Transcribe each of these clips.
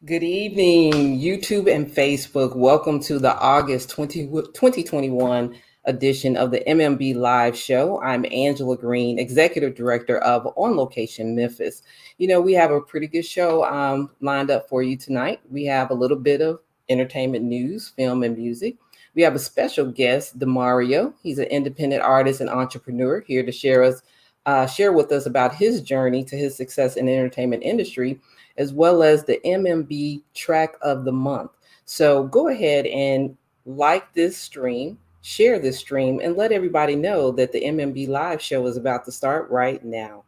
Good evening, YouTube and Facebook. Welcome to the August 2021 edition of the MMB Live Show. I'm Angela Green, Executive Director of On Location Memphis. You know, we have a pretty good show lined up for you tonight. We have a little bit of entertainment news, film, and music. We have a special guest, Demario. He's an independent artist and entrepreneur here to share with us about his journey to his success in the entertainment industry, as well as the MMB Track of the Month. So go ahead and like this stream, share this stream, and let everybody know that the MMB Live Show is about to start right now.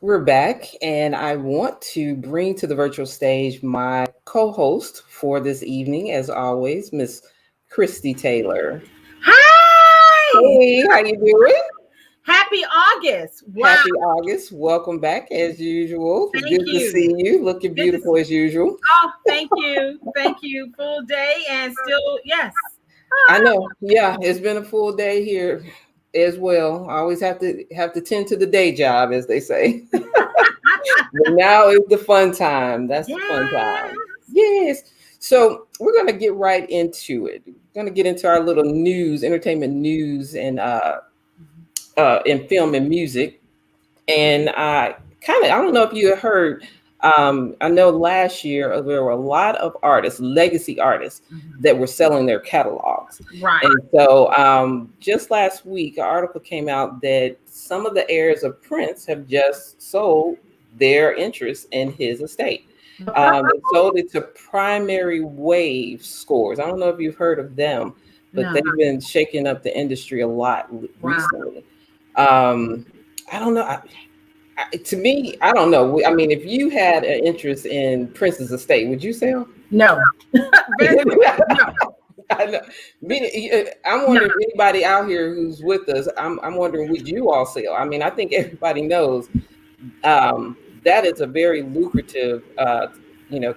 We're back, and I want to bring to the virtual stage my co-host for this evening, as always, Miss Christy Taylor. Hi! Hey, how you doing? Happy August. Wow. Happy August. Welcome back as usual. Thank Good you. to see you. Looking beautiful as usual. Oh, thank you. Thank you. Full day and still, yes. I know. Yeah, it's been a full day here as well. I always have to tend to the day job, as they say. But now is the fun time. That's the fun time. Yes. So we're going to get right into it. We're going to get into our little news, entertainment news, and in film and music. And I don't know if you heard, I know last year there were a lot of artists, legacy artists, that were selling their catalogs. Right. And so just last week, an article came out that some of the heirs of Prince have just sold their interest in his estate. They sold it to Primary Wave Scores. I don't know if you've heard of them, but they've been shaking up the industry a lot recently. I don't know. To me, I don't know. I mean, if you had an interest in Prince's estate, would you sell? No. No. I know. I'm wondering if anybody out here who's with us, I'm wondering, would you all sell? I mean, I think everybody knows that is a very lucrative,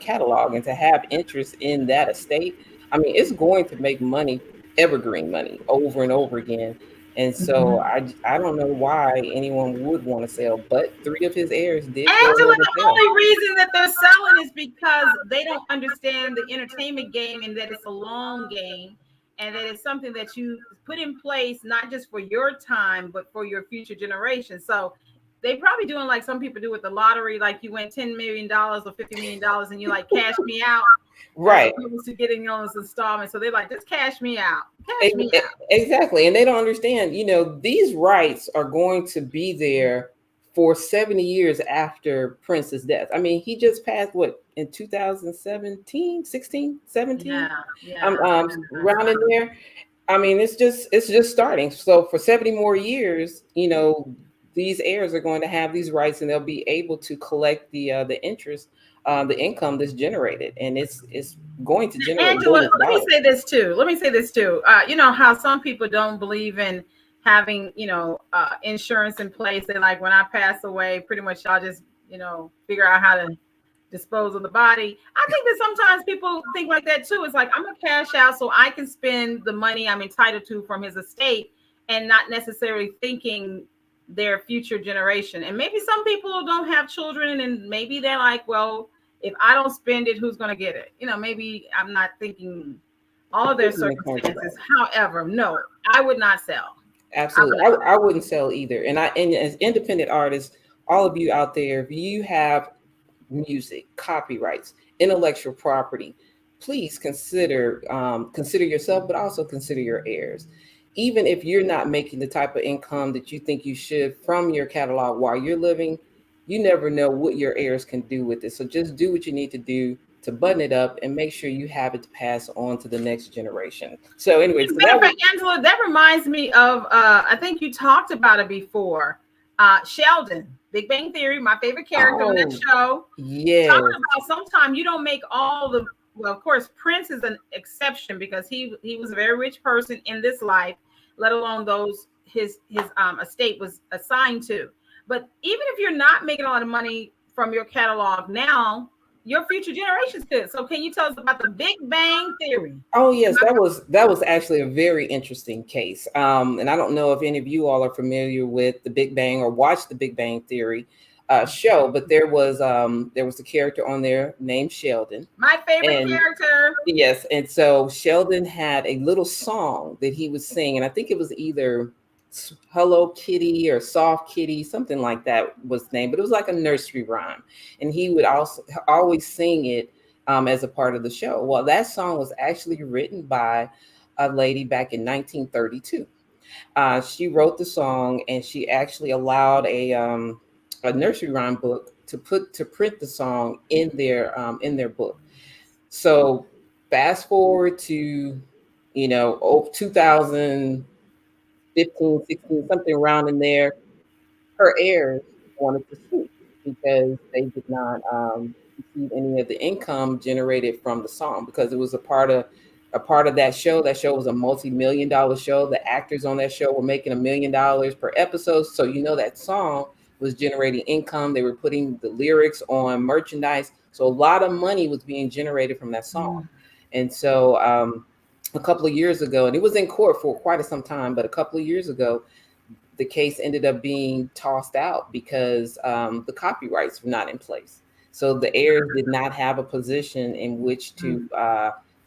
catalog, and to have interest in that estate, I mean, it's going to make money, evergreen money, over and over again. And so I don't know why anyone would want to sell, but 3 of his heirs did. Angela, the only reason that they're selling is because they don't understand the entertainment game, and that it's a long game, and that it's something that you put in place not just for your time, but for your future generation. So they probably doing like some people do with the lottery, like you win $10 million or $50 million and you like cash me out. Right. To getting on this installment. So they're like, just cash me out. Exactly. And they don't understand, these rights are going to be there for 70 years after Prince's death. I mean, he just passed in 2017, 16, 17? Around in there. I mean, it's just starting. So for 70 more years, these heirs are going to have these rights, and they'll be able to collect the interest, the income that's generated, and it's going to generate. Angela, let me say this too. You know how some people don't believe in having insurance in place. They're like, when I pass away, pretty much y'all just figure out how to dispose of the body. I think that sometimes people think like that too. It's like, I'm gonna cash out so I can spend the money I'm entitled to from his estate, and not necessarily thinking their future generation. And maybe some people don't have children, and maybe they're like, well, if I don't spend it, who's going to get it? Maybe I'm not thinking all of their circumstances. However, no, I would not sell. Absolutely. I wouldn't sell either. And as independent artists, all of you out there, if you have music, copyrights, intellectual property, please consider yourself, but also consider your heirs. Even if you're not making the type of income that you think you should from your catalog while you're living, you never know what your heirs can do with it. So just do what you need to do to button it up and make sure you have it to pass on to the next generation. So anyway, Angela, that reminds me of, I think you talked about it before, Sheldon, Big Bang Theory, my favorite character on that show. Yeah. Talking about sometimes you don't make all the, well, of course, Prince is an exception because he was a very rich person in this life, let alone those his estate was assigned to. But even if you're not making a lot of money from your catalog now, your future generations could. So can you tell us about the Big Bang Theory? Oh yes, that was actually a very interesting case. And I don't know if any of you all are familiar with the Big Bang or watched the Big Bang Theory show, but there was a character on there named Sheldon. My favorite And character. yes, and so Sheldon had a little song that he was singing. I think it was either Hello Kitty or Soft Kitty, something like that was the name, but it was like a nursery rhyme. And he would also always sing it as a part of the show. Well, that song was actually written by a lady back in 1932. She wrote the song, and she actually allowed a nursery rhyme book to print the song in their book. So fast forward to, 2015, 16, something around in there, her heirs wanted to sue because they did not receive any of the income generated from the song because it was a part of that show. That show was a multi-million-dollar show. The actors on that show were making $1 million per episode. So that song was generating income. They were putting the lyrics on merchandise. So a lot of money was being generated from that song. And so a couple of years ago, and it was in court for quite some time, but a couple of years ago, the case ended up being tossed out because the copyrights were not in place. So the heirs did not have a position in which to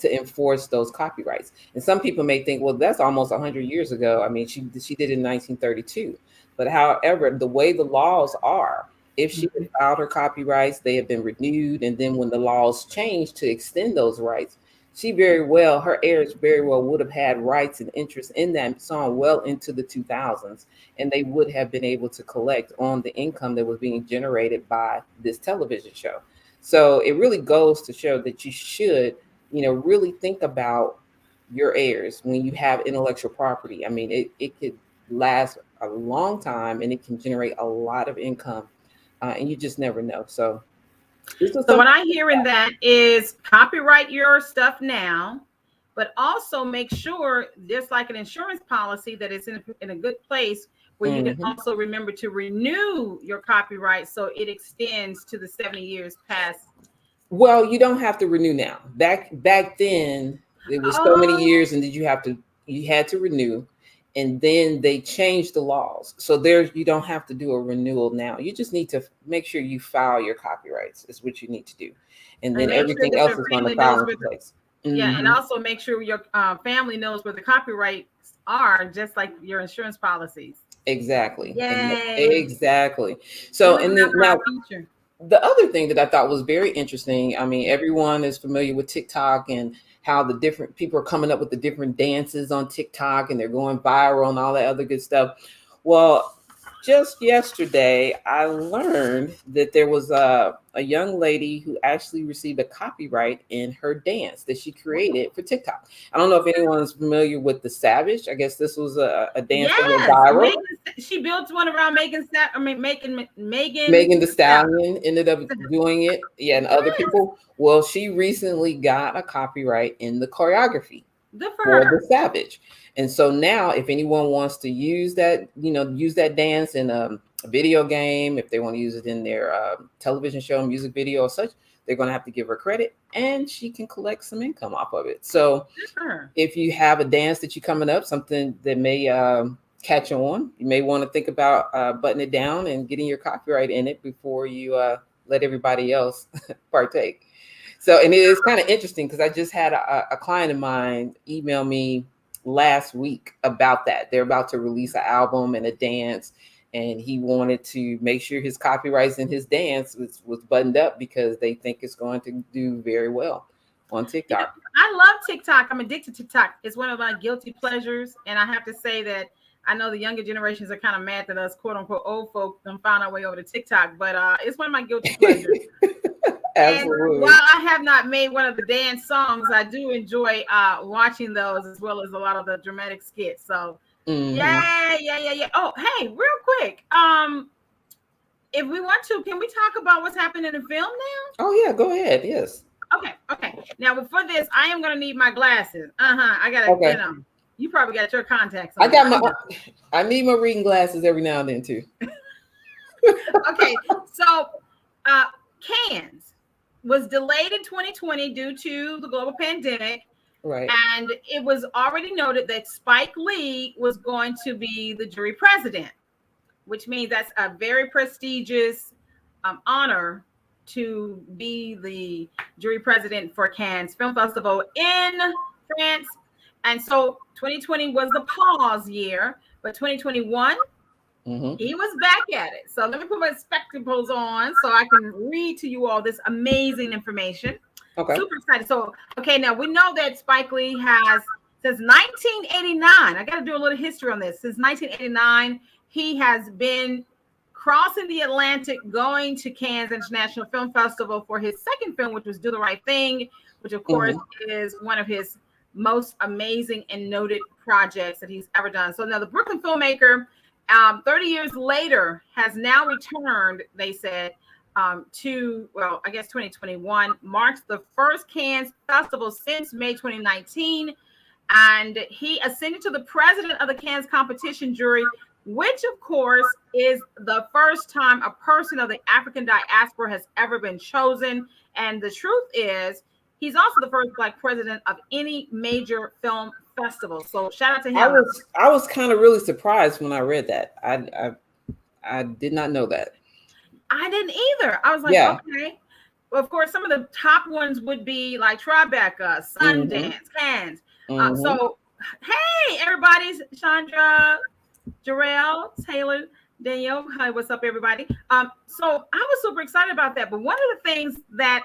enforce those copyrights. And some people may think, well, that's almost 100 years ago. I mean, she did it in 1932. But however, the way the laws are, if she had filed her copyrights, they have been renewed. And then when the laws changed to extend those rights, her heirs very well would have had rights and interest in that song well into the 2000s, and they would have been able to collect on the income that was being generated by this television show. So it really goes to show that you should, really think about your heirs when you have intellectual property. I mean, it could last a long time and it can generate a lot of income, and you just never know. So what I hear in that is copyright your stuff now, but also make sure there's like an insurance policy that is in a good place where you can also remember to renew your copyright so it extends to the 70 years past. Well, you don't have to renew now. Back then, it was so many years, and you had to renew. And then they changed the laws. So you don't have to do a renewal now. You just need to make sure you file your copyrights is what you need to do. And then everything else is going to file in place. Yeah, and also make sure your family knows where the copyrights are, just like your insurance policies. Exactly. Yay. Exactly. So, and then now, the other thing that I thought was very interesting, I mean, everyone is familiar with TikTok and how the different people are coming up with the different dances on TikTok and they're going viral and all that other good stuff. Well, just yesterday, I learned that there was a young lady who actually received a copyright in her dance that she created for TikTok. I don't know if anyone's familiar with the Savage. I guess this was a dance that went viral. She built one around Megan the Stallion ended up doing it. Yeah, and other people. Well, she recently got a copyright in the choreography for the Savage. And so now if anyone wants to use that, use that dance in a video game, if they want to use it in their television show, music video or such, they're going to have to give her credit and she can collect some income off of it. So if you have a dance that you're coming up, something that may catch on, you may want to think about butting it down and getting your copyright in it before you let everybody else partake. So, and it is kind of interesting because I just had a client of mine email me last week about that. They're about to release an album and a dance, and he wanted to make sure his copyrights in his dance was buttoned up because they think it's going to do very well on TikTok. I love TikTok. I'm addicted to TikTok. It's one of my guilty pleasures, and I have to say that I know the younger generations are kind of mad that us quote unquote old folk done found our way over to TikTok, but it's one of my guilty pleasures. Absolutely. And while I have not made one of the dance songs, I do enjoy watching those as well as a lot of the dramatic skits. So yeah. Oh, hey, real quick. If we want to, can we talk about what's happening in the film now? Oh yeah, go ahead. Yes. Okay. Now before this, I am gonna need my glasses. I gotta you probably got your contacts on. I need my reading glasses every now and then too. Okay, so cans. was delayed in 2020 due to the global pandemic. Right. And it was already noted that Spike Lee was going to be the jury president, which means that's a very prestigious honor to be the jury president for Cannes Film Festival in France. And so 2020 was the pause year, but 2021, he was back at it. So let me put my spectacles on so I can read to you all this amazing information. Okay. Super excited. So, okay, now we know that Spike Lee has, since 1989, I got to do a little history on this. Since 1989, he has been crossing the Atlantic, going to Cannes International Film Festival for his second film, which was Do the Right Thing, which of course is one of his most amazing and noted projects that he's ever done. So now the Brooklyn filmmaker, 30 years later, has now returned, they said, to, well, I guess 2021, marks the first Cannes Festival since May 2019. And he ascended to the president of the Cannes competition jury, which, of course, is the first time a person of the African diaspora has ever been chosen. And the truth is, he's also the first Black president of any major film festival. So shout out to him. I was kind of really surprised when I read that. I did not know that. I didn't either. I was like, okay. Well, of course, some of the top ones would be like Tribeca, Sundance, Cannes. So, hey, everybody, Chandra, Jarrell, Taylor, Danielle. Hi, what's up, everybody? So I was super excited about that. But one of the things that,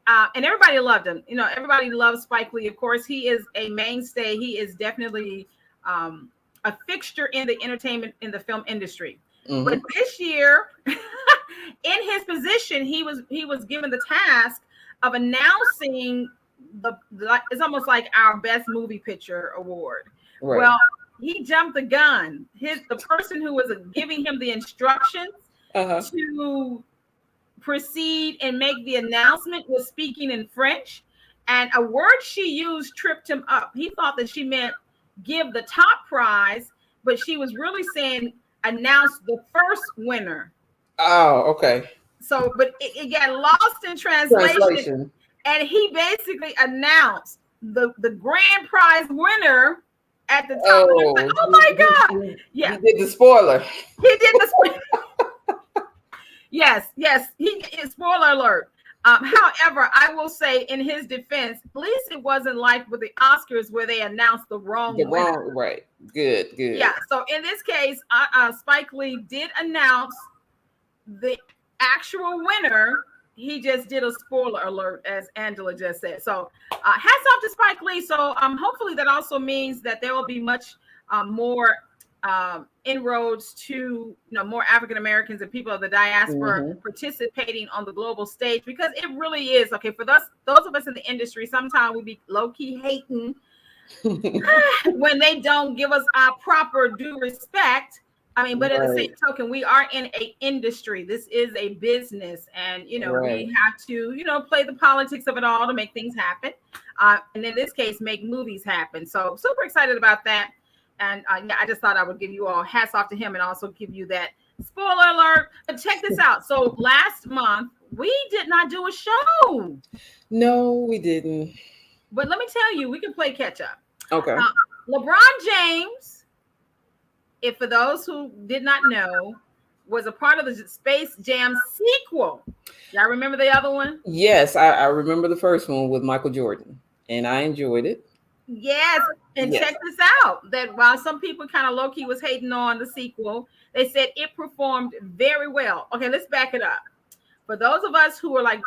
and everybody loved him. You know, everybody loves Spike Lee. Of course, he is a mainstay. He is definitely a fixture in the entertainment, in the film industry. But this year, in his position, he was given the task of announcing it's almost like our best movie picture award. Right. Well, he jumped the gun. The person who was giving him the instructions to proceed and make the announcement was speaking in French, and a word she used tripped him up. He thought that she meant give the top prize, but she was really saying announce the first winner. Oh, okay. So, but it got lost in translation. And he basically announced the grand prize winner at the top. Like, oh my God. Yeah. He did the spoiler. He did the spoiler. Yes. Spoiler alert. However, I will say in his defense, at least it wasn't like with the Oscars where they announced the wrong winner. Right. Good. Yeah. So in this case, Spike Lee did announce the actual winner. He just did a spoiler alert, as Angela just said. So hats off to Spike Lee. So hopefully that also means that there will be much more inroads to more African Americans and people of the diaspora participating on the global stage, because it really is okay for those of us in the industry. Sometimes we be low-key hating when they don't give us our proper due respect. I mean, but at the same token, we are in an industry. This is a business, and we have to play the politics of it all to make things happen, and in this case, make movies happen. So super excited about that. And I just thought I would give you all hats off to him and also give you that spoiler alert. But check this out. So last month, we did not do a show. No, we didn't. But let me tell you, we can play catch up. Okay. LeBron James, if for those who did not know, was a part of the Space Jam sequel. Y'all remember the other one? Yes, I remember the first one with Michael Jordan, and I enjoyed it. Yes, and check this out, that while some people kind of low-key was hating on the sequel, they said it performed very well. Okay, let's back it up. For those of us who are like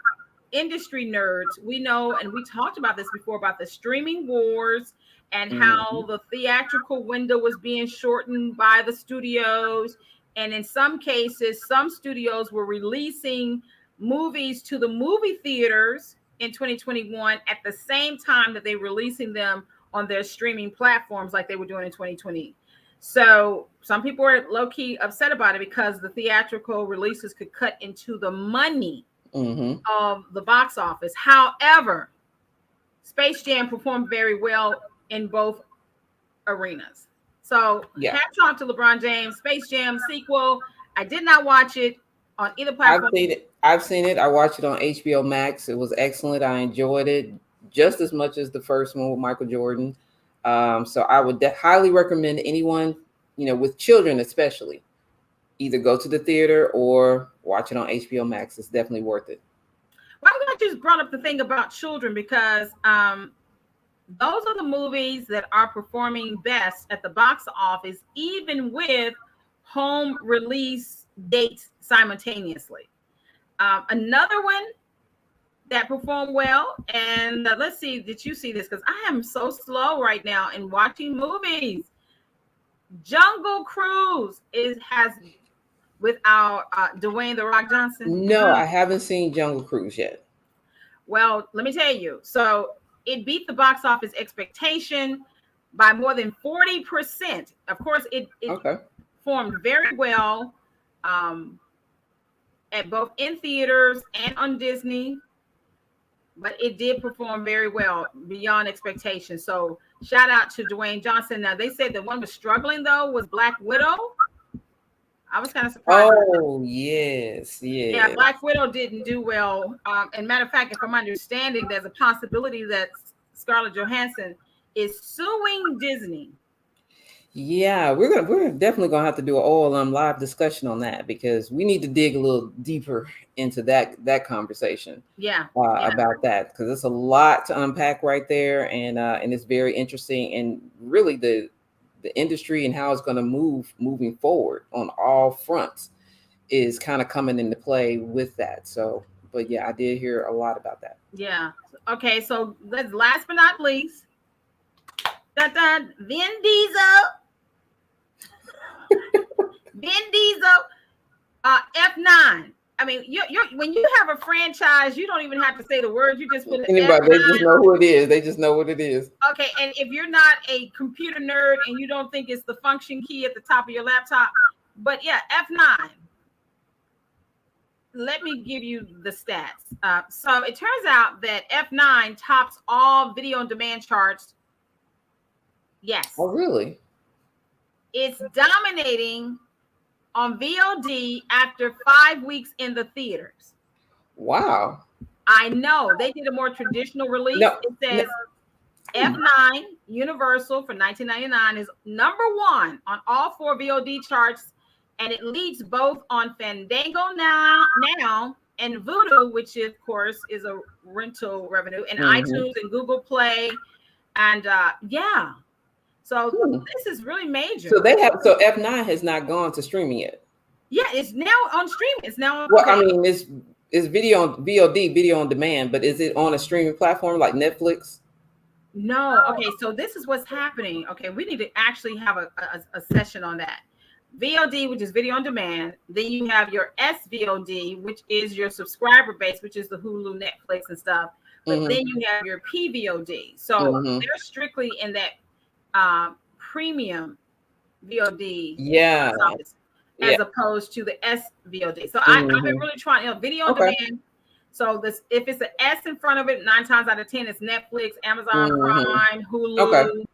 industry nerds, we know, and we talked about this before, about the streaming wars and how the theatrical window was being shortened by the studios. And in some cases, some studios were releasing movies to the movie theaters in 2021 at the same time that they were releasing them on their streaming platforms like they were doing in 2020. So some people were low-key upset about it because the theatrical releases could cut into the money of the box office. However, Space Jam performed very well in both arenas. So hats off to LeBron James. Space Jam sequel. I did not watch it. on either platform? I've seen it. I watched it on HBO Max. It was excellent. I enjoyed it just as much as the first one with Michael Jordan. So I would highly recommend anyone, with children especially, either go to the theater or watch it on HBO Max. It's definitely worth it. Well, I'm glad you just brought up the thing about children because those are the movies that are performing best at the box office, even with home release dates simultaneously. Another one that performed well, and let's see, did you see this? Because I am so slow right now in watching movies. Jungle Cruise has with our Dwayne "The Rock" Johnson. No, I haven't seen Jungle Cruise yet. Well, let me tell you. So it beat the box office expectation by more than 40%. Of course, it performed very well at both in theaters and on Disney, but it did perform very well beyond expectations. So shout out to Dwayne Johnson. Now they said the one was struggling though was Black Widow. I was kind of surprised. Oh, yes. Yeah, Black Widow didn't do well. And matter of fact, from my understanding, there's a possibility that Scarlett Johansson is suing Disney. Yeah, we're definitely gonna have to do an all live discussion on that because we need to dig a little deeper into that conversation. Yeah, about that because it's a lot to unpack right there, and it's very interesting, and really the industry and how it's going to moving forward on all fronts is kind of coming into play with that. So, but yeah, I did hear a lot about that. Yeah. Okay. So let's last but not least, Vin Diesel. Vin Diesel, F9. I mean, you when you have a franchise, you don't even have to say the words. You just put anybody. They just know who it is. They just know what it is. Okay, and if you're not a computer nerd and you don't think it's the function key at the top of your laptop, but yeah, F9. Let me give you the stats. So it turns out that F9 tops all video on demand charts. Yes. Oh, really? It's dominating on VOD after 5 weeks in the theaters. Wow. I know. They did a more traditional release. No, it says F9 Universal for $19.99 is number one on all 4 VOD charts, and it leads both on Fandango now and Vudu, which of course is a rental revenue, and iTunes and Google Play, and yeah. So this is really major. So F9 has not gone to streaming yet. Yeah, it's now on streaming. It's now. Well, I mean, it's video on VOD, video on demand, but is it on a streaming platform like Netflix? No. Okay, so this is what's happening. Okay, we need to actually have a session on that. VOD, which is video on demand. Then you have your SVOD, which is your subscriber base, which is the Hulu, Netflix, and stuff. But then you have your PVOD. So they're strictly in that premium VOD, as opposed to the SVOD. So I've been really trying, video on demand. So if it's an S in front of it, 9 times out of 10, it's Netflix, Amazon Prime, Hulu.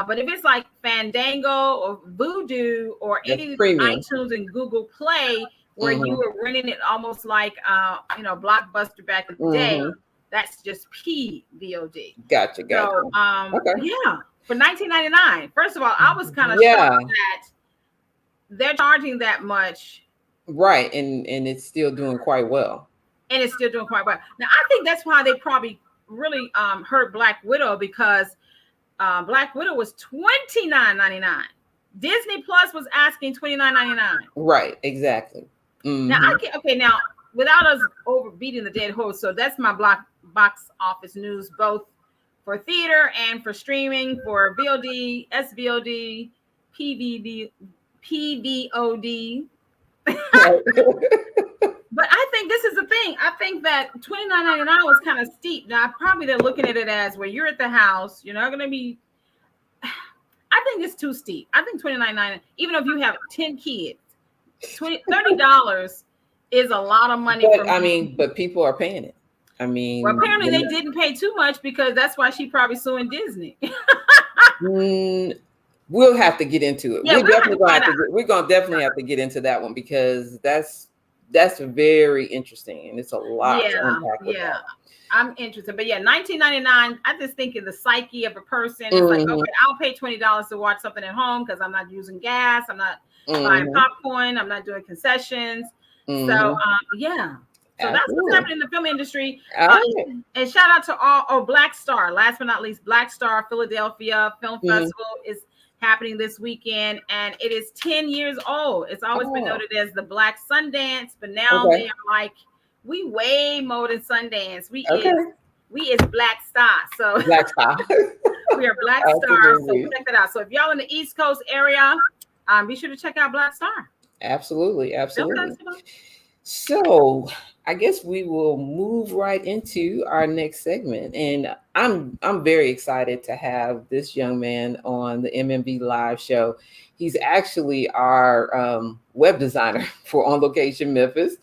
But if it's like Fandango or Vudu or any of the iTunes and Google Play, where you were renting it almost like Blockbuster back in the day, that's just PVOD. Gotcha. So yeah. For $19.99. First of all, I was kind of shocked that they're charging that much. Right, and it's still doing quite well. And it's still doing quite well. Now, I think that's why they probably really hurt Black Widow, because Black Widow was $29.99. Disney Plus was asking $29.99. Right, exactly. Now, now without us overbeating the dead horse, so that's my box office news, both for theater and for streaming, for VOD, SVOD, PVOD. But I think this is the thing. I think that $29.99 was kind of steep. Now, probably they're looking at it as where you're at the house, you're not going to be. I think it's too steep. I think $29.99, even if you have 10 kids, $30 is a lot of money. But people are paying it. Well, apparently they didn't pay too much, because that's why she probably suing Disney. We'll have to get into it. Yeah, we're gonna definitely have to get into that one, because that's that's very interesting, and it's a lot to Yeah, unpack with yeah. that. I'm interested. But yeah, 1999, I just think of the psyche of a person. It's like, Mhm. okay, I'll pay $20 to watch something at home because I'm not using gas, I'm not buying Mhm. popcorn, I'm not doing concessions. So Mhm. yeah. So that's what's Absolutely. happening in the film industry. All right. And shout out to all Black Star. Last but not least, Black Star Philadelphia Film Mhm. Festival is happening this weekend, and it is 10 years old. It's always been Oh, noted as the Black Sundance, but now they okay. are like, we way more than Sundance. Okay. We is Black Star. So Black style. we are Black Star. So Absolutely. check that out. So if y'all in the East Coast area, be sure to check out Black Star Absolutely. Film Absolutely. Festival. So I guess we will move right into our next segment. And I'm very excited to have this young man on the MMB Live Show. He's actually our web designer for On Location Memphis,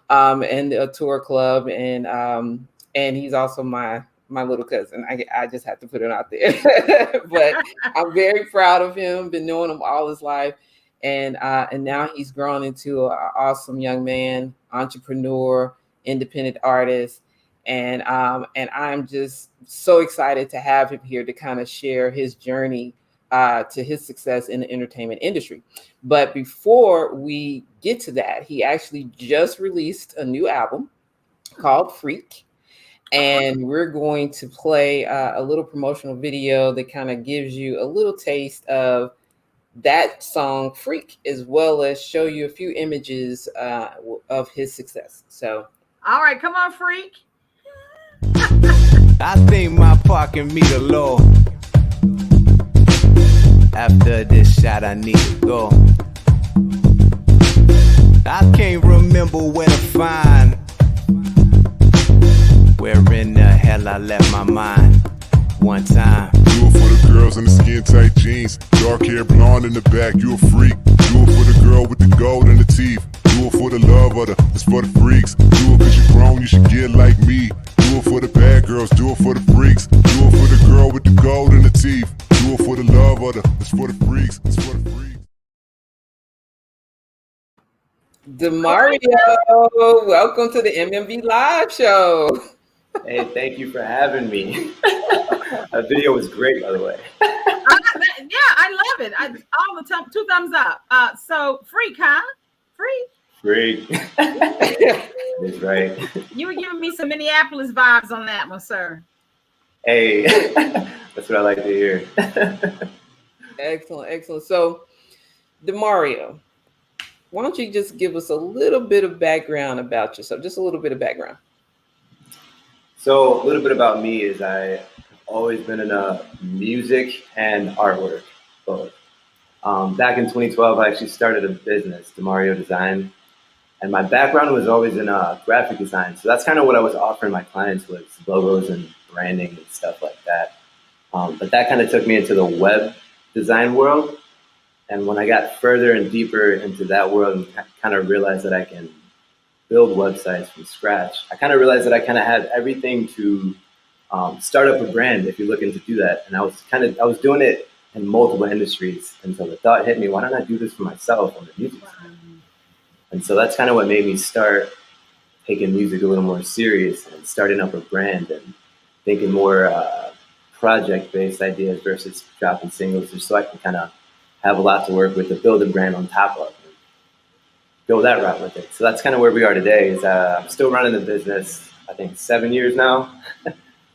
and a tour club, and he's also my little cousin. I just have to put it out there. But I'm very proud of him. Been knowing him all his life, and now he's grown into an awesome young man, entrepreneur, independent artist, and I'm just so excited to have him here to kind of share his journey to his success in the entertainment industry. But before we get to that, he actually just released a new album called Freak. And we're going to play a little promotional video that kind of gives you a little taste of that song Freak, as well as show you a few images of his success. So, All right, come on, Freak. I think my parking meter low. After this shot, I need to go. I can't remember where to find where in the hell I left my mind. One time. Do it for the girls in the skin tight jeans, dark hair, blonde in the back. You a freak. Do it for the girl with the gold in the teeth. Do it for the love of it's for the freaks. Do it cause you grown, you should get like me. Do it for the bad girls, do it for the freaks. Do it for the girl with the gold in the teeth. Do it for the love of it's for the freaks. It's for the freaks. Demario, welcome to the MMB Live Show. Hey, thank you for having me. That video was great, by the way. Yeah, I love it. All the time, 2 thumbs up. So Freak, huh? Freak. Freak. That's right. You were giving me some Minneapolis vibes on that one, sir. Hey, that's what I like to hear. Excellent, excellent. So, Demario, why don't you just give us a little bit of background about yourself? Just a little bit of background. So a little bit about me is I've always been in music and artwork, both. Back in 2012, I actually started a business, Demario Design, and my background was always in graphic design. So that's kind of what I was offering my clients, was logos and branding and stuff like that. But that kind of took me into the web design world. And when I got further and deeper into that world and kind of realized that I can build websites from scratch, I kind of realized that I kind of had everything to start up a brand if you're looking to do that. And I was doing it in multiple industries until the thought hit me, why don't I do this for myself on the music side? And so that's kind of what made me start taking music a little more serious and starting up a brand and thinking more project-based ideas versus dropping singles, just so I can kind of have a lot to work with to build a brand on top of and go that route with it. So that's kind of where we are today. Is I'm still running the business, I think 7 years now.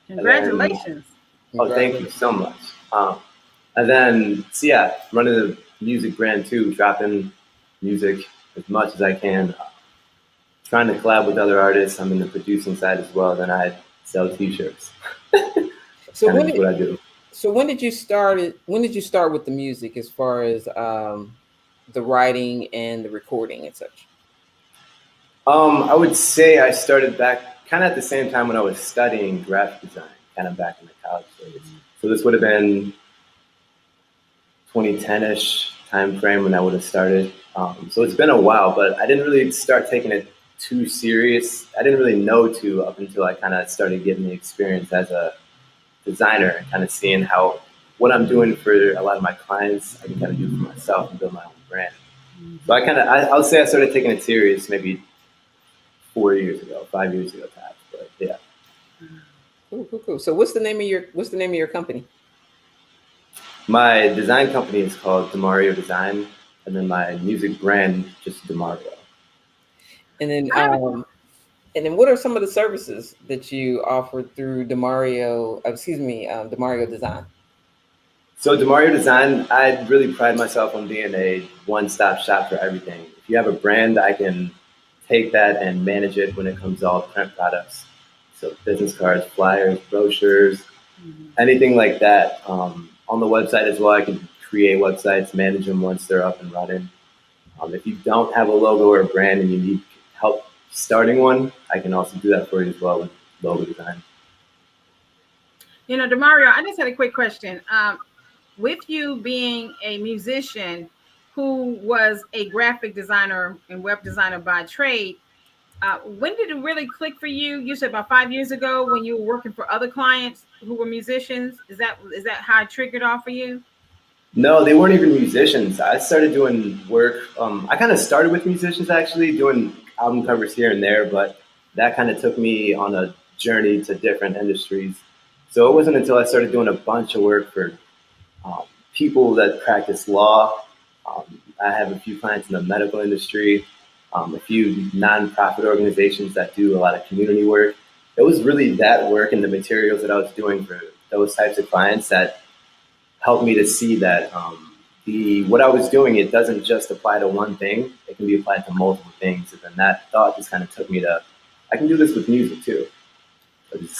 Congratulations. Oh, thank you so much. And then, so yeah, running the music brand too, dropping music as much as I can, trying to collab with other artists. I'm in the producing side as well. Then I sell t-shirts. So what I do. So when did you start with the music, as far as the writing and the recording and such? I would say I started back kind of at the same time when I was studying graphic design, kind of back in the college days. So this would have been 2010-ish time frame when I would have started. So it's been a while, but I didn't really start taking it too serious. I didn't really know to up until I kind of started getting the experience as a designer and kind of seeing how what I'm doing for a lot of my clients, I can kind of do for myself and build my own brand. So I'll say I started taking it serious maybe 4 years ago, 5 years ago, perhaps. But yeah. Cool. So what's the name of your company? My design company is called Demario Design, and then my music brand just Demario. And then what are some of the services that you offer through Demario Design? So Demario Design, I really pride myself on being a one-stop shop for everything. If you have a brand, I can take that and manage it when it comes to all print products. So business cards, flyers, brochures, anything like that. On the website as well, I can create websites, manage them once they're up and running. If you don't have a logo or a brand and you need help starting one, I can also do that for you as well with logo design. You know, Demario, I just had a quick question. With you being a musician who was a graphic designer and web designer by trade, when did it really click for you? You said about 5 years ago when you were working for other clients who were musicians. Is that how it triggered off for you? No, they weren't even musicians. I started doing work. I kind of started with musicians actually, doing album covers here and there, but that kind of took me on a journey to different industries. So it wasn't until I started doing a bunch of work for people that practice law. I have a few clients in the medical industry, a few nonprofit organizations that do a lot of community work. It was really that work and the materials that I was doing for those types of clients that helped me to see that what I was doing, it doesn't just apply to one thing. It can be applied to multiple things. And then that thought just kind of took me to, I can do this with music too.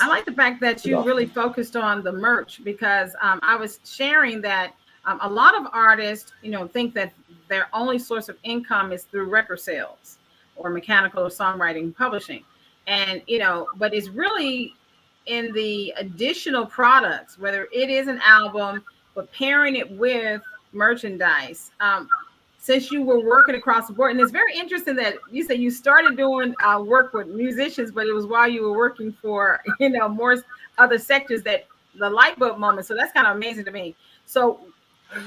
I like the fact that you really focused on the merch because I was sharing that a lot of artists, think that their only source of income is through record sales or mechanical or songwriting publishing. And, but it's really in the additional products, whether it is an album, but pairing it with merchandise. Since you were working across the board, and it's very interesting that you said you started doing work with musicians, but it was while you were working for, more other sectors that the light bulb moment. So that's kind of amazing to me. So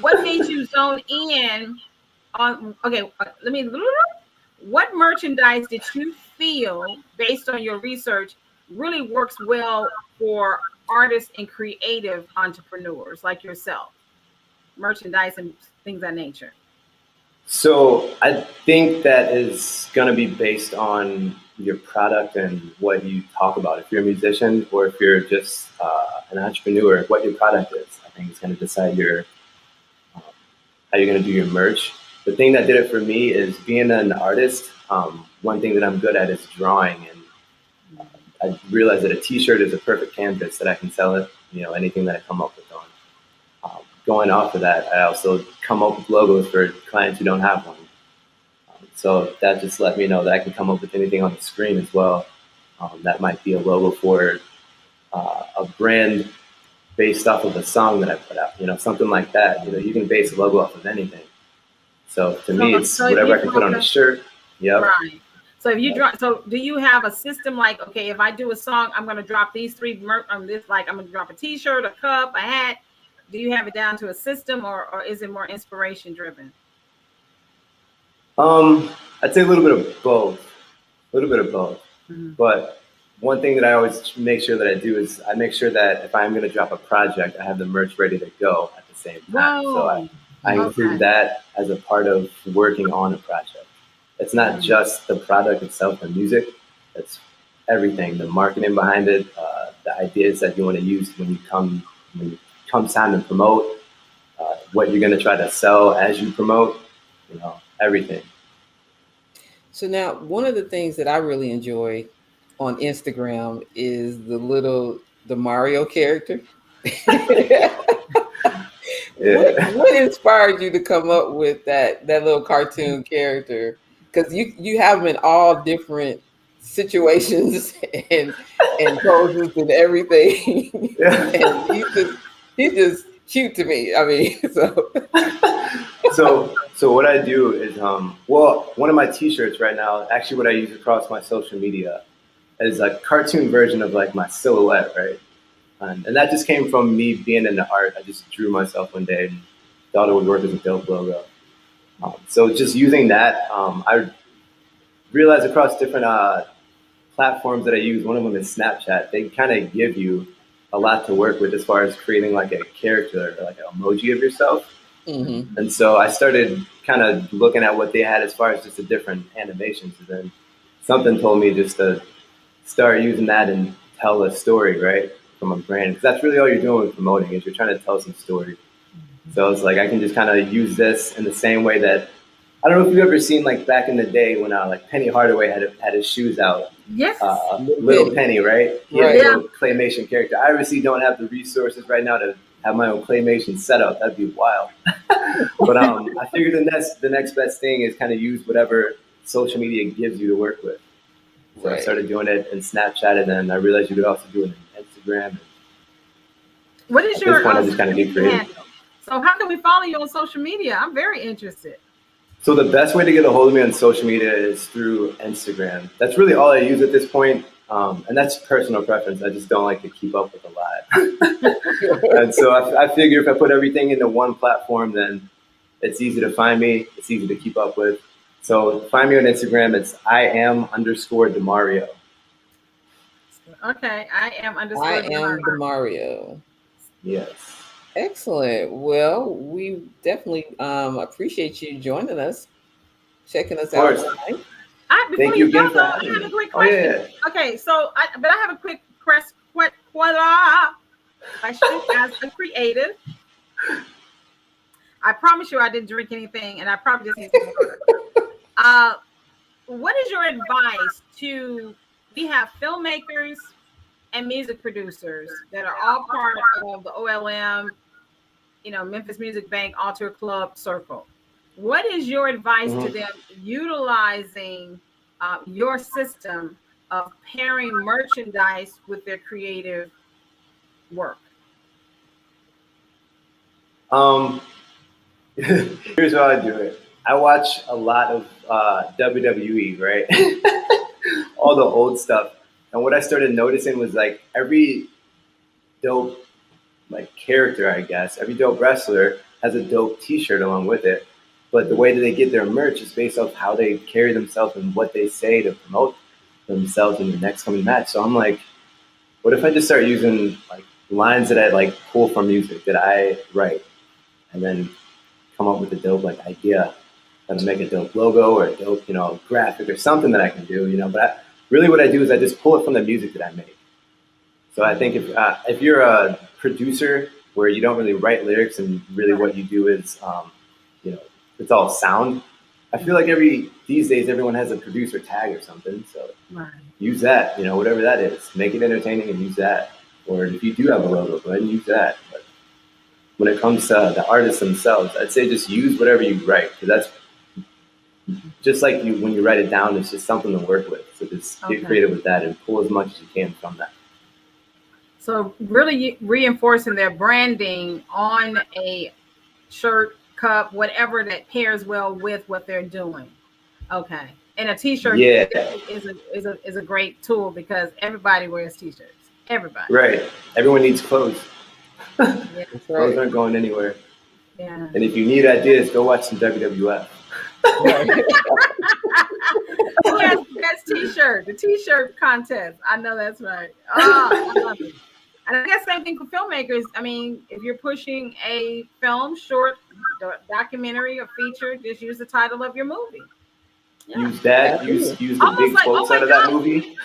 what made you zone in on, what merchandise did you feel based on your research really works well for artists and creative entrepreneurs like yourself, merchandise and things of that nature? So I think that is going to be based on your product and what you talk about. If you're a musician or if you're just an entrepreneur, what your product is, I think it's going to decide how you're going to do your merch. The thing that did it for me is being an artist. One thing that I'm good at is drawing, and I realized that a T-shirt is a perfect canvas that I can sell it. Anything that I come up with on. Going off of that, I also come up with logos for clients who don't have one. So that just let me know that I can come up with anything on the screen as well. That might be a logo for a brand based off of a song that I put out, something like that. You can base a logo off of anything. So to me, it's whatever I can put on a shirt. Yep. Right. So if you drop, so do you have a system like, okay, if I do a song, I'm going to drop these three I'm going to drop a T-shirt, a cup, a hat. Do you have it down to a system or is it more inspiration driven? I'd say a little bit of both. Mm-hmm. But one thing that I always make sure that I do is I make sure that if I'm going to drop a project, I have the merch ready to go at the same time. Whoa. So I include that as a part of working on a project. It's not just the product itself, the music. It's everything, the marketing behind it, the ideas that you want to use when it comes time to promote, what you're going to try to sell as you promote, everything. So now one of the things that I really enjoy on Instagram is the Mario character. Yeah. What inspired you to come up with that little cartoon character? Because you have them in all different situations and poses and everything. Yeah. And he's just cute to me. I mean, So what I do is, one of my T-shirts right now, actually what I use across my social media is a cartoon version of like my silhouette, right? And that just came from me being into art. I just drew myself one day and thought it would work as a dope logo. So just using that, I realized across different platforms that I use, one of them is Snapchat. They kind of give you a lot to work with as far as creating like a character or like an emoji of yourself. Mm-hmm. And so I started kind of looking at what they had as far as just the different animations. And then something told me just to start using that and tell a story, right, from a brand. Because that's really all you're doing with promoting is you're trying to tell some story. So it's like I can just kind of use this in the same way that, I don't know if you've ever seen like back in the day when like Penny Hardaway had his shoes out. Yes. Little Penny, right? He had Right. a little claymation character. I obviously don't have the resources right now to have my own claymation setup. That'd be wild. But I figured the next best thing is kind of use whatever social media gives you to work with. So I started doing it in Snapchat, and then I realized you could also do it in Instagram. What is your I just kind of get creative. handle? So how can we follow you on social media? I'm very interested. So the best way to get a hold of me on social media is through Instagram. That's really all I use at this point. And that's personal preference. I just don't like to keep up with a lot. And so I figure if I put everything into one platform, then it's easy to find me. It's easy to keep up with. So find me on Instagram. It's IAM_Demario. Okay, IAM_Demario. Yes. Excellent. Well, we definitely appreciate you joining us, checking us out tonight. Thank you again for having me. I have a quick question. Okay, so I have a quick question. I should ask a creative. I promise you I didn't drink anything, and I probably just need some water. What is your advice to, we have filmmakers and music producers that are all part of the OLM, Memphis Music Bank Altar Club Circle. What is your advice to them utilizing your system of pairing merchandise with their creative work? Here's how I do it. I watch a lot of WWE, right? All the old stuff. And what I started noticing was like every dope like character, I guess, every dope wrestler has a dope t-shirt along with it. But the way that they get their merch is based off how they carry themselves and what they say to promote themselves in the next coming match. So I'm like, what if I just start using like lines that I like pull from music that I write and then come up with a dope like idea how to make a dope logo or a dope, graphic or something that I can do, but really what I do is I just pull it from the music that I make. So I think if you're a producer where you don't really write lyrics and really what you do is, it's all sound. I feel like these days everyone has a producer tag or something. So use that, whatever that is, make it entertaining and use that. Or if you do have a logo, go ahead and use that. But when it comes to the artists themselves, I'd say just use whatever you write, because that's just like when you write it down, it's just something to work with. So just get creative with that and pull as much as you can from that. So really reinforcing their branding on a shirt, cup, whatever that pairs well with what they're doing. Okay. And a t-shirt is a great tool because everybody wears t-shirts. Everybody. Right. Everyone needs clothes. Yeah. Clothes aren't going anywhere. Yeah. And if you need ideas, go watch some WWF. Yes, that's t-shirt. The t-shirt contest. I know that's right. Oh, I love it. And I guess same thing for filmmakers. I mean, if you're pushing a film, short, documentary, or feature, just use the title of your movie. Yeah. Use that. Use the big quotes out of that movie.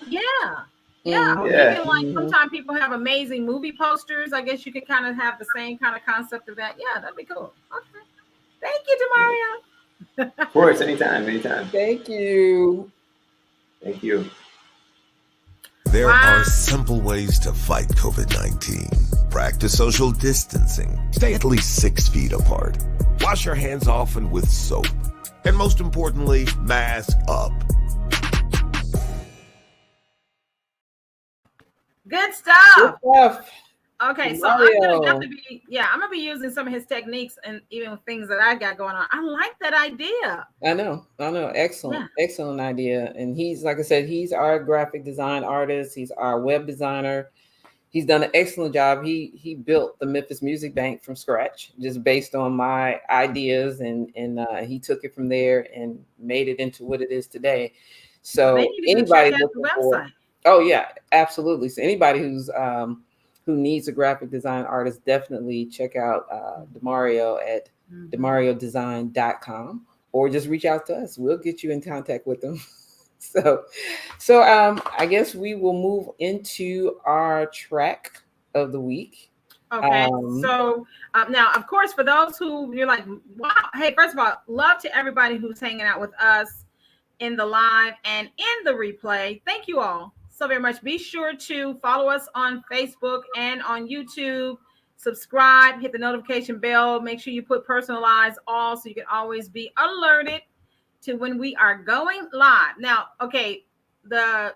Yeah. Yeah. Even like sometimes people have amazing movie posters. I guess you could kind of have the same kind of concept of that. Yeah, that'd be cool. Okay. Thank you, Demario. Of course, anytime. Thank you. Thank you. There are simple ways to fight COVID-19. Practice social distancing. Stay at least 6 feet apart. Wash your hands often with soap. And most importantly, mask up. Good stuff. Okay, so Mario. I'm gonna be using some of his techniques and even things that I got going on. I like that idea. I know. Excellent idea. And he's, like I said, he's our graphic design artist. He's our web designer. He's done an excellent job. He built the Memphis Music Bank from scratch, just based on my ideas, and he took it from there and made it into what it is today. So They need to go anybody check out the looking for, website. oh yeah, absolutely. So anybody who needs a graphic design artist, definitely check out Demario at demariodesign.com, or just reach out to us. We'll get you in contact with them. So I guess we will move into our track of the week. Okay, so now, of course, for those who you're like, wow, hey, first of all, love to everybody who's hanging out with us in the live and in the replay. Thank you all so very much. Be sure to follow us on Facebook and on YouTube. Subscribe, hit the notification bell. Make sure you put personalized all so you can always be alerted to when we are going live. Now, okay, the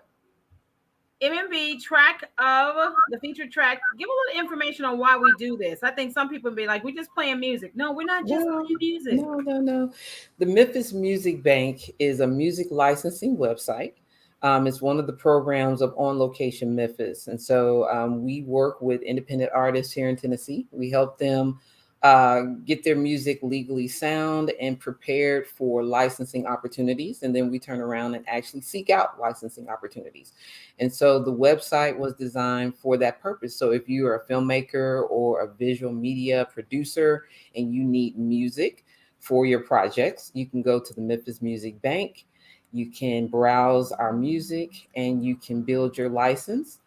MMB track of the featured track, give a little information on why we do this. I think some people be like, we're just playing music. No, we're not just playing music. No. The Memphis Music Bank is a music licensing website. It's one of the programs of On Location Memphis. And so we work with independent artists here in Tennessee. We help them get their music legally sound and prepared for licensing opportunities. And then we turn around and actually seek out licensing opportunities. And so the website was designed for that purpose. So if you are a filmmaker or a visual media producer and you need music for your projects, you can go to the Memphis Music Bank. You can browse our music and you can build your license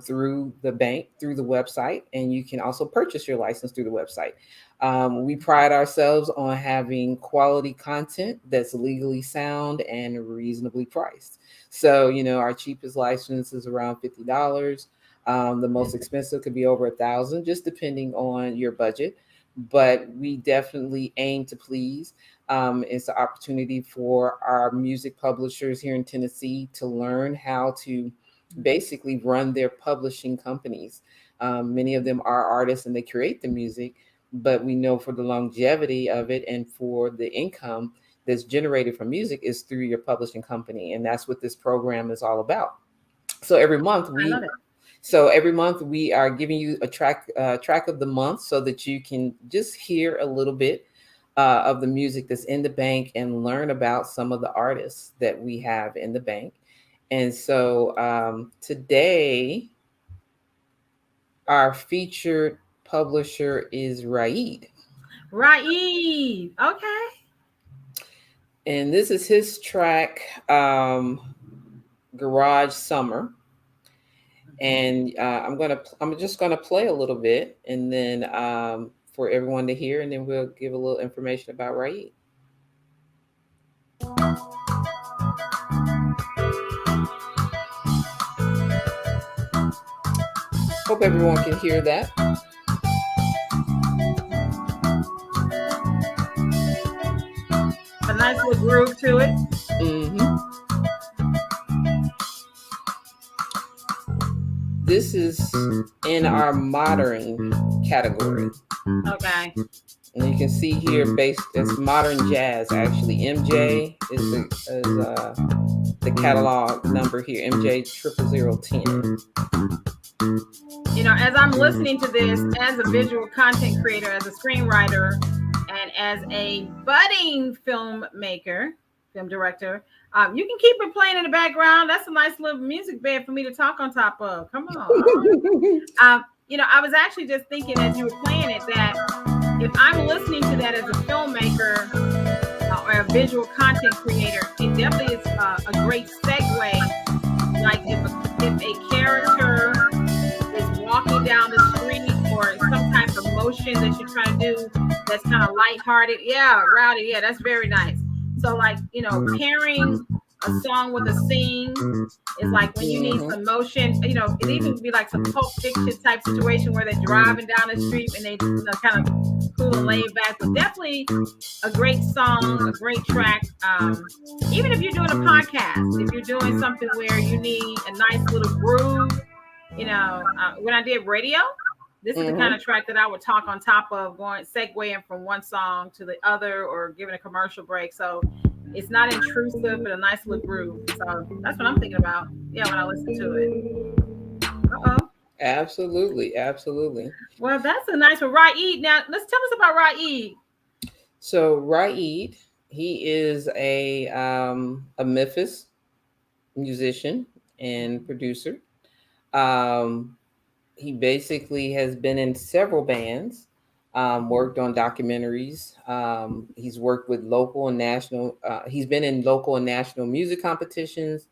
through the bank, through the website, and you can also purchase your license through the website. We pride ourselves on having quality content that's legally sound and reasonably priced. So, you know, our cheapest license is around $50. The most expensive could be over $1,000, just depending on your budget. But we definitely aim to please. It's an opportunity for our music publishers here in Tennessee to learn how to basically run their publishing companies. Many of them are artists and they create the music, but we know for the longevity of it and for the income that's generated from music is through your publishing company. And that's what this program is all about. So every month we are giving you a track of the month so that you can just hear a little bit of the music that's in the bank and learn about some of the artists that we have in the bank. And so today, our featured publisher is Raid. Raid, okay. And this is his track, Garage Summer. And I'm just gonna play a little bit, and then for everyone to hear, and then we'll give a little information about Raid. Hope everyone can hear that. A nice little groove to it. This is in our modern category. Okay. And you can see here, it's modern jazz. Actually, MJ is the catalog number here. MJ 00010. You know, as I'm listening to this, as a visual content creator, as a screenwriter, and as a budding filmmaker, film director, you can keep it playing in the background. That's a nice little music bed for me to talk on top of. Come on. You know, I was actually just thinking as you were playing it that if I'm listening to that as a filmmaker or a visual content creator, it definitely is a great segue. Like if a character is walking down the street or some type of motion that you're trying to do that's kind of lighthearted. Yeah, rowdy. Yeah, that's very nice. So like, you know, pairing a song with a scene is like when you need some motion, you know, it even could be like some Pulp Fiction type situation where they're driving down the street and they, you know, kind of cool and laid back, but definitely a great song, a great track. Even if you're doing a podcast, if you're doing something where you need a nice little groove, you know, when I did radio, this is the kind of track that I would talk on top of, segueing from one song to the other or giving a commercial break. So it's not intrusive, but a nice little groove. So that's what I'm thinking about. Yeah, when I listen to it. Absolutely. Well, that's a nice one. Raid. Now, let's tell us about Raid. So Raid, he is a Memphis musician and producer. Um, he basically has been in several bands, worked on documentaries. He's worked with local and national. He's been in local and national music competitions,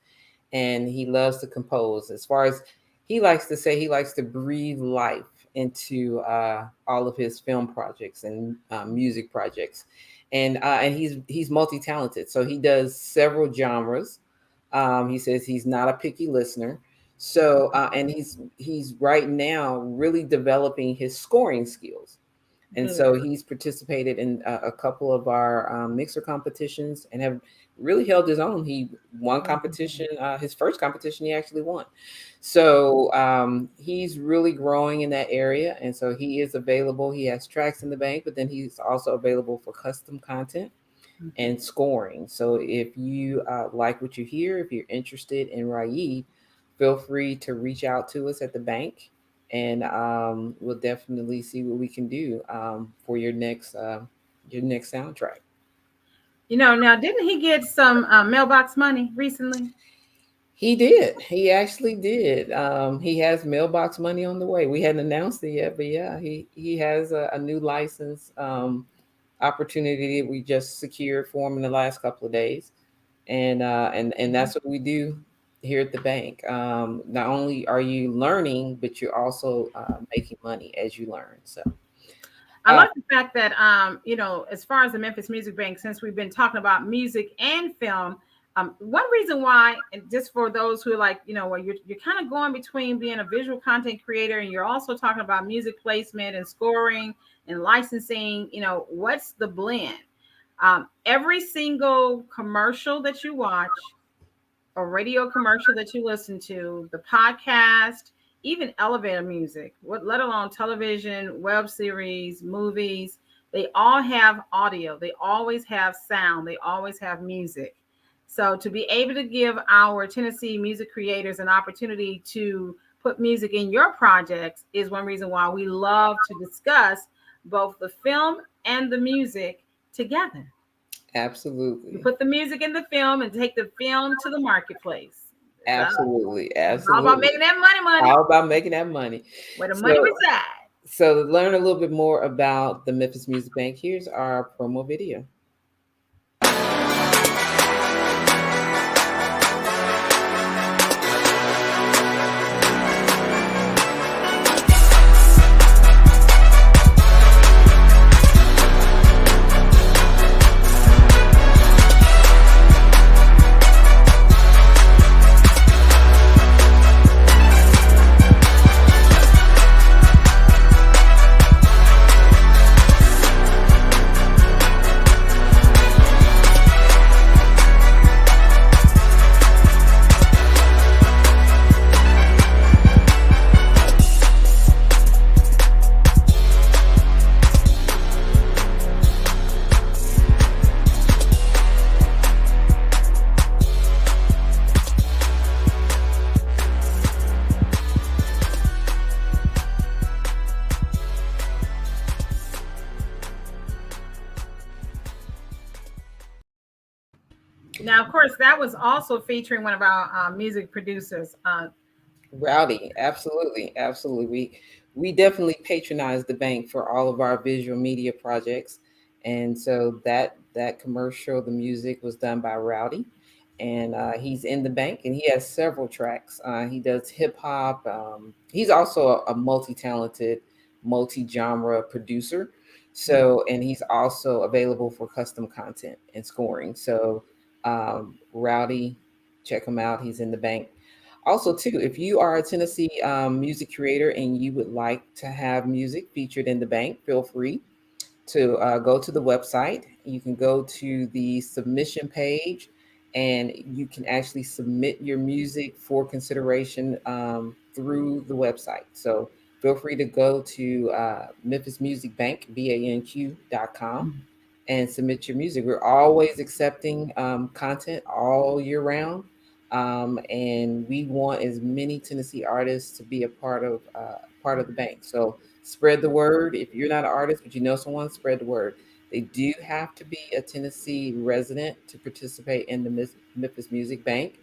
and he loves to compose. As far as he likes to say, he likes to breathe life into all of his film projects and music projects, and he's multi talented. So he does several genres. He says he's not a picky listener. So and he's right now really developing his scoring skills. And so he's participated in a couple of our mixer competitions and have really held his own. He won competition, his first competition he actually won. So he's really growing in that area. And so he is available. He has tracks in the bank, but then he's also available for custom content and scoring. So if you like what you hear, if you're interested in Raid, feel free to reach out to us at the bank, and we'll definitely see what we can do for your next soundtrack. Now didn't he get some mailbox money recently? He did. He actually did. He has mailbox money on the way. We hadn't announced it yet, but yeah, he has a new license opportunity that we just secured for him in the last couple of days, and that's what we do here at the bank. Not only are you learning, but you're also making money as you learn. So I like the fact that as far as the Memphis Music Bank, since we've been talking about music and film, one reason why, and just for those who are like, where you're kind of going between being a visual content creator and you're also talking about music placement and scoring and licensing, what's the blend? Every single commercial that you watch, a radio commercial that you listen to, the podcast, even elevator music, let alone television, web series, movies, they all have audio. They always have sound. They always have music. So to be able to give our Tennessee music creators an opportunity to put music in your projects is one reason why we love to discuss both the film and the music together. absolutely, You put the music in the film and take the film to the marketplace. absolutely. All about making that money. All about making that money. Where the money resides. So to learn a little bit more about the Memphis Music Bank, here's our promo video. Now, of course, that was also featuring one of our music producers. Rowdy, absolutely. We definitely patronize the bank for all of our visual media projects, and so that commercial, the music was done by Rowdy, and he's in the bank, and he has several tracks. He does hip hop. He's also a multi-talented, multi-genre producer. So, and he's also available for custom content and scoring. So, Rowdy, check him out. He's in the bank. Also, too, if you are a Tennessee music creator and you would like to have music featured in the bank, feel free to go to the website. You can go to the submission page and you can actually submit your music for consideration through the website. So feel free to go to Memphis Music Bank, BANQ.com, and submit your music. We're always accepting content all year round. And we want as many Tennessee artists to be a part of the bank. So spread the word. If you're not an artist, but you know someone, spread the word. They do have to be a Tennessee resident to participate in the Memphis Music Bank.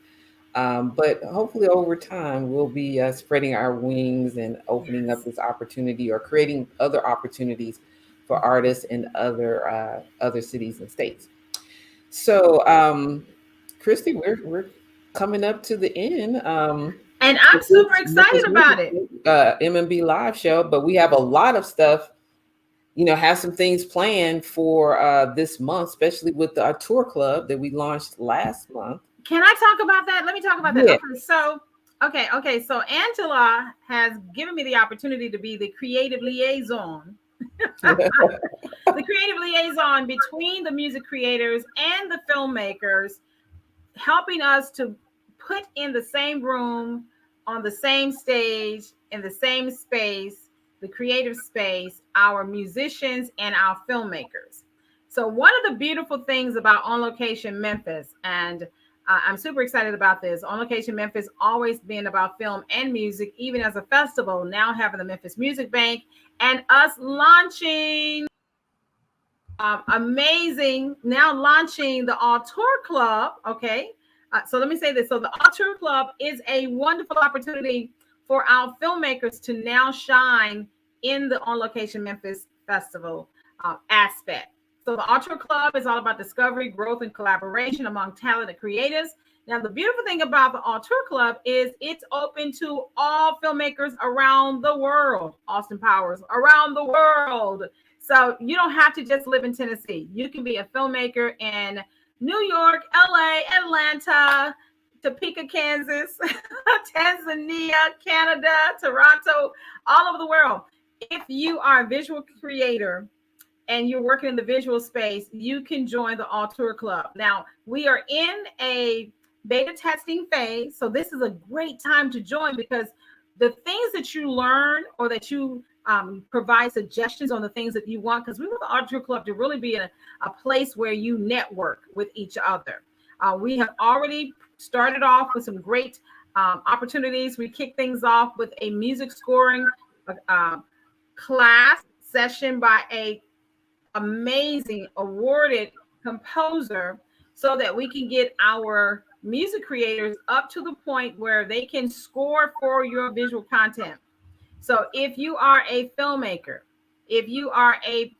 But hopefully over time, we'll be spreading our wings and opening up this opportunity or creating other opportunities for artists in other cities and states. So, Christy, we're coming up to the end. And I'm super excited about it. MMB Live Show, but we have a lot of stuff, have some things planned for this month, especially with our tour club that we launched last month. Can I talk about that? Let me talk about that. Yeah. Okay. So Angela has given me the opportunity to be the creative liaison. The creative liaison between the music creators and the filmmakers, helping us to put in the same room, on the same stage, in the same space, the creative space, our musicians and our filmmakers. So one of the beautiful things about On Location Memphis, and I'm super excited about this. On Location Memphis always been about film and music, even as a festival, now having the Memphis Music Bank and us launching now launching the Tour Club. Okay. So let me say this. So the Tour Club is a wonderful opportunity for our filmmakers to now shine in the On Location Memphis Festival aspect. So the Tour Club is all about discovery, growth, and collaboration among talented creatives. Now, the beautiful thing about the Tour Club is it's open to all filmmakers around the world. Austin Powers, around the world. So you don't have to just live in Tennessee. You can be a filmmaker in New York, LA, Atlanta, Topeka, Kansas, Tanzania, Canada, Toronto, all over the world. If you are a visual creator and you're working in the visual space, you can join the Tour Club. Now, we are in a beta testing phase, so this is a great time to join because the things that you learn or that you provide suggestions on the things that you want, because we want the Tour Club to really be a place where you network with each other. We have already started off with some great opportunities. We kick things off with a music scoring class session by a amazing awarded composer so that we can get our music creators up to the point where they can score for your visual content. So if you are a filmmaker, if you are a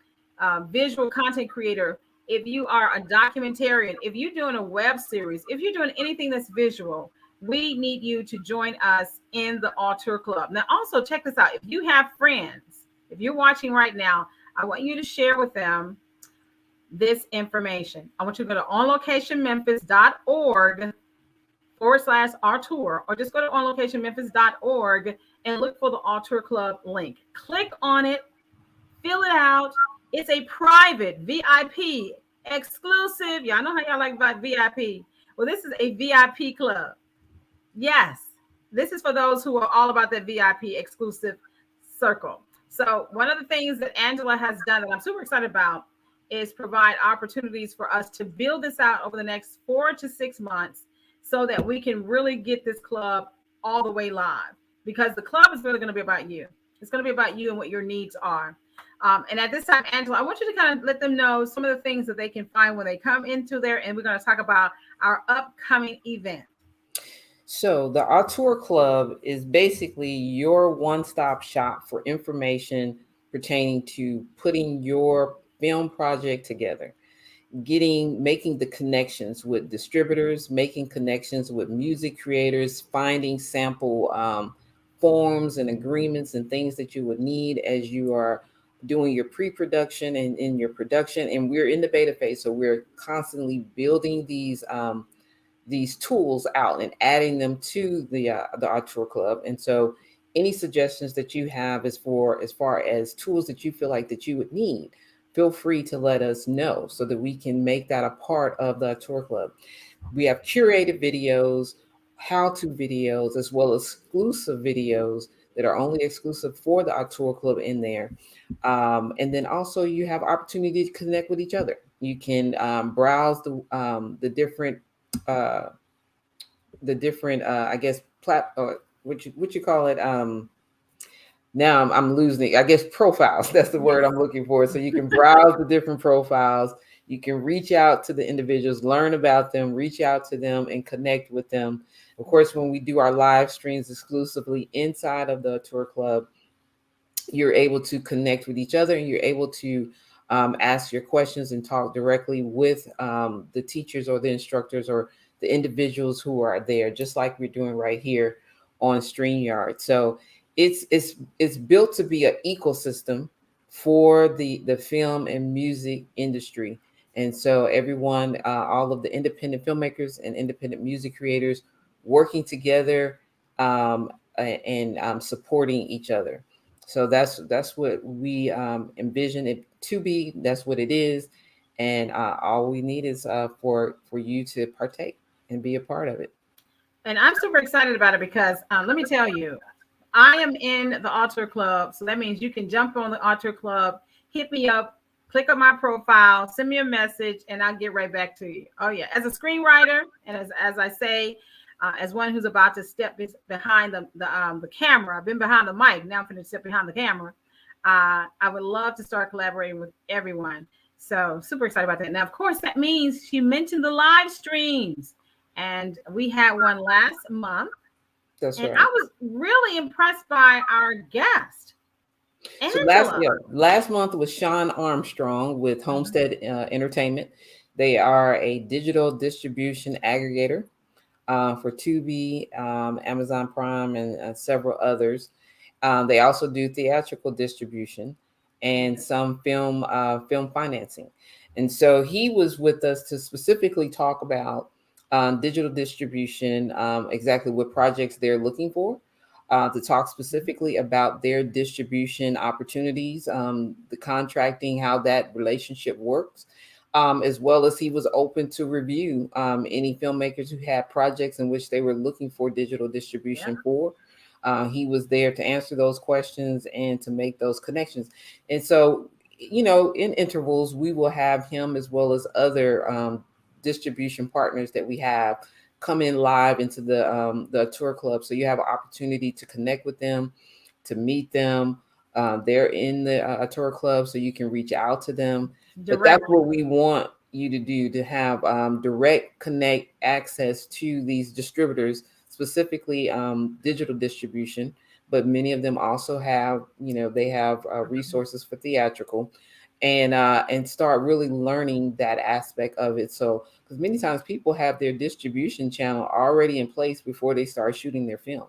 visual content creator, if you are a documentarian, if you're doing a web series, if you're doing anything that's visual, we need you to join us in the Tour Club. Now, also check this out. If you have friends, if you're watching right now, I want you to share with them this information. I want you to go to onlocationmemphis.org/Tour, or just go to onlocationmemphis.org and look for the Tour Club link. Click on it, fill it out. It's a private VIP exclusive. Y'all know how y'all like VIP. Well, this is a VIP club. Yes, this is for those who are all about that VIP exclusive circle. So one of the things that Angela has done that I'm super excited about is provide opportunities for us to build this out over the next 4 to 6 months so that we can really get this club all the way live, because the club is really going to be about you. It's going to be about you and what your needs are. And at this time, Angela, I want you to kind of let them know some of the things that they can find when they come into there. And we're going to talk about our upcoming event. So the Tour Club is basically your one-stop shop for information pertaining to putting your film project together, making the connections with distributors, making connections with music creators, finding sample forms and agreements and things that you would need as you are doing your pre-production and in your production. And we're in the beta phase, so we're constantly building these tools out and adding them to the Tour Club. And so any suggestions that you have as far as tools that you feel like that you would need, feel free to let us know so that we can make that a part of the Tour Club. We have curated videos, how-to videos, as well as exclusive videos that are only exclusive for the Tour Club in there. And then also you have opportunity to connect with each other. You can browse the different I guess what you call it. Now I'm losing it. I guess profiles. That's the word I'm looking for. So you can browse the different profiles. You can reach out to the individuals, learn about them, reach out to them, and connect with them. Of course, when we do our live streams exclusively inside of the tour club, you're able to connect with each other, and you're able to ask your questions and talk directly with the teachers or the instructors or the individuals who are there, just like we're doing right here on StreamYard. So it's built to be an ecosystem for the film and music industry. And so everyone, all of the independent filmmakers and independent music creators working together and supporting each other. So that's what we envision it to be. That's what it is, and all we need is for you to partake and be a part of it. And I'm super excited about it because let me tell you, I am in the Auteur Club. So that means you can jump on the Auteur Club, hit me up, click on my profile, send me a message, and I'll get right back to you. Oh, yeah. As a screenwriter, and as I say, as one who's about to step behind the camera, I've been behind the mic. Now I'm going to step behind the camera. I would love to start collaborating with everyone. So super excited about that. Now, of course, that means she mentioned the live streams. And we had one last month. That's and right. I was really impressed by our guest. So last month was Sean Armstrong with Homestead Entertainment. They are a digital distribution aggregator for Tubi, Amazon Prime, and several others. They also do theatrical distribution and some film financing. And so he was with us to specifically talk about digital distribution, exactly what projects they're looking for, to talk specifically about their distribution opportunities, the contracting, how that relationship works. As well as he was open to review any filmmakers who had projects in which they were looking for digital distribution for. He was there to answer those questions and to make those connections. And so, in intervals, we will have him as well as other distribution partners that we have come in live into the tour club. So you have an opportunity to connect with them, to meet them. They're in the tour club, so you can reach out to them. But that's what we want you to do, to have direct connect access to these distributors, specifically digital distribution. But many of them also have, they have resources for theatrical, and start really learning that aspect of it. So, because many times people have their distribution channel already in place before they start shooting their film.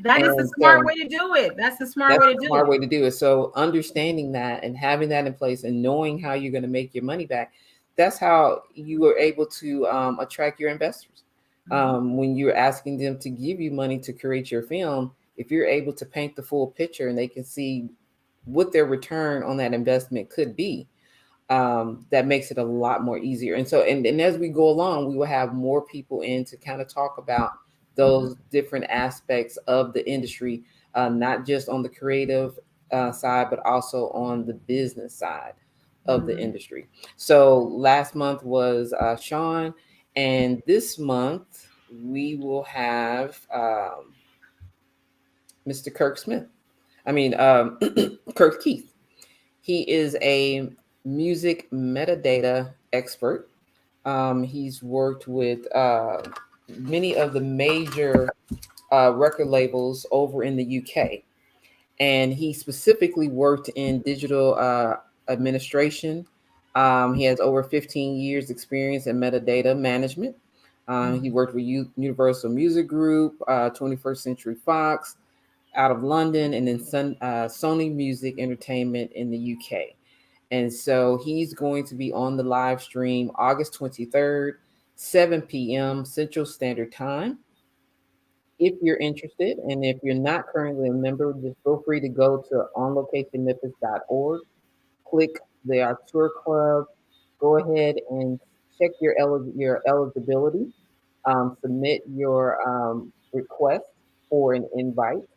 That is the smart way to do it. That's the smart way to do it. So understanding that and having that in place and knowing how you're going to make your money back, that's how you are able to attract your investors. When you're asking them to give you money to create your film, if you're able to paint the full picture and they can see what their return on that investment could be, that makes it a lot more easier. And so, and as we go along, we will have more people in to kind of talk about those different aspects of the industry, not just on the creative side, but also on the business side of the industry. So last month was Sean, and this month we will have Mr. Kirk Keith. He is a music metadata expert. He's worked with many of the major record labels over in the UK. And he specifically worked in digital administration. He has over 15 years experience in metadata management. He worked with Universal Music Group, 21st Century Fox out of London, and then Sony Music Entertainment in the UK. And so he's going to be on the live stream August 23rd, 7 p.m. Central Standard Time. If you're interested, and if you're not currently a member, just feel free to go to onlocationmemphis.org, click the Tour Club, go ahead and check your eligibility, submit your request for an invite,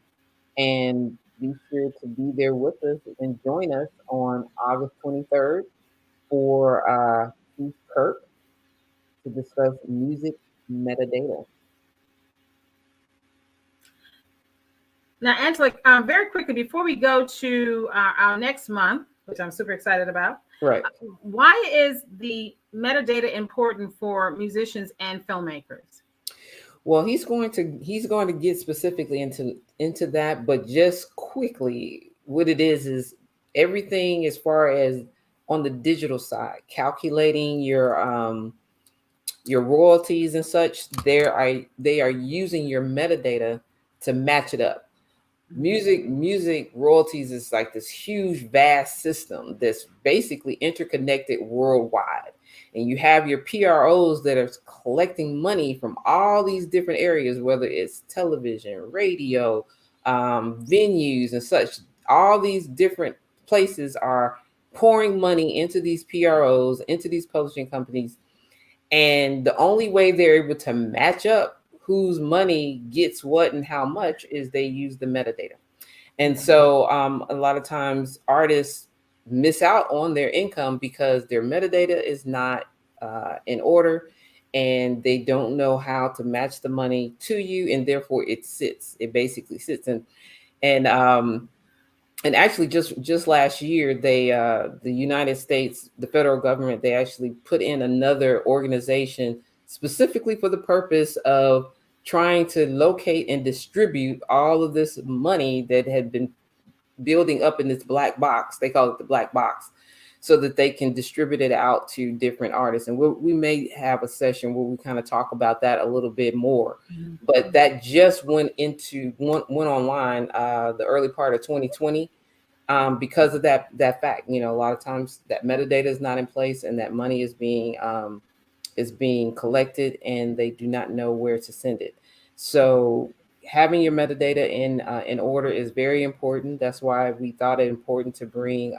and be sure to be there with us and join us on August 23rd for Keith Kirk to discuss music metadata. Now, Angela, very quickly, before we go to our next month, which I'm super excited about, right? Why is the metadata important for musicians and filmmakers? Well, he's going to get specifically into that, but just quickly, what it is everything as far as on the digital side, calculating your royalties and such. They are using your metadata to match it up. Music royalties is like this huge vast system that's basically interconnected worldwide, and you have your PROs that are collecting money from all these different areas, whether it's television, radio, venues and such. All these different places are pouring money into these PROs, into these publishing companies, and the only way they're able to match up whose money gets what and how much is they use the metadata. And so a lot of times artists miss out on their income because their metadata is not in order, and they don't know how to match the money to you, and therefore it basically sits. And actually just last year, the United States, the federal government, they actually put in another organization specifically for the purpose of trying to locate and distribute all of this money that had been building up in this black box. They call it the black box, so that they can distribute it out to different artists. And we may have a session where we kind of talk about that a little bit more. But that just went online the early part of 2020 because of that fact. A lot of times that metadata is not in place, and that money is being collected, and they do not know where to send it. So having your metadata in order is very important. That's why we thought it important to bring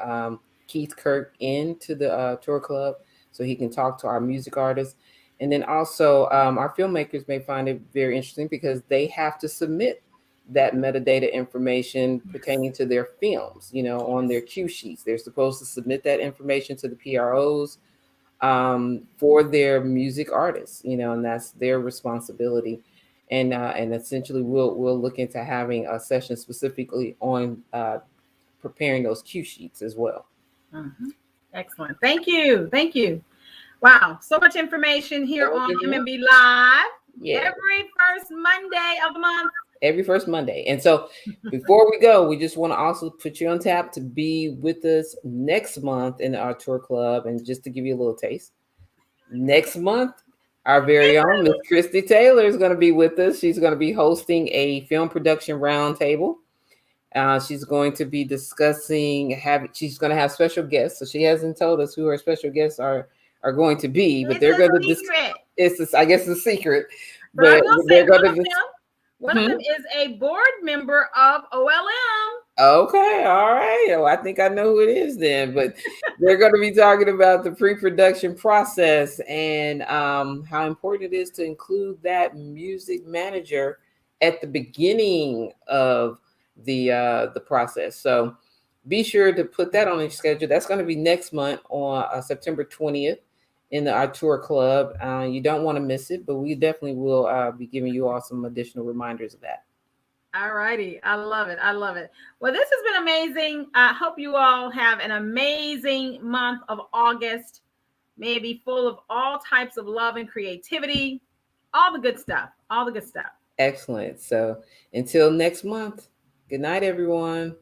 Keith Kirk into the tour club so he can talk to our music artists. And then also our filmmakers may find it very interesting because they have to submit that metadata information pertaining to their films, on their cue sheets. They're supposed to submit that information to the PROs for their music artists, and that's their responsibility. And essentially we'll look into having a session specifically on preparing those cue sheets as well. Excellent. Thank you. Wow, so much information here on MMB Live. Every first Monday of the month. Every first Monday. And so before we go, we just want to also put you on tap to be with us next month in our tour club. And just to give you a little taste, next month, our very own Miss Christy Taylor is going to be with us. She's going to be hosting a film production roundtable. She's going to be discussing, she's going to have special guests. So she hasn't told us who her special guests are going to be, but they're going to discuss. I guess it's a secret. But they're going to One of them is a board member of OLM. Okay, all right. Well, I think I know who it is then. But they're going to be talking about the pre-production process and how important it is to include that music manager at the beginning of the process. So be sure to put that on your schedule. That's going to be next month on September 20th. In our tour club. You don't want to miss it, but we definitely will be giving you all some additional reminders of that. All righty. I love it. Well, this has been amazing. I hope you all have an amazing month of August. May it be full of all types of love and creativity. All the good stuff. Excellent. So until next month, good night, everyone.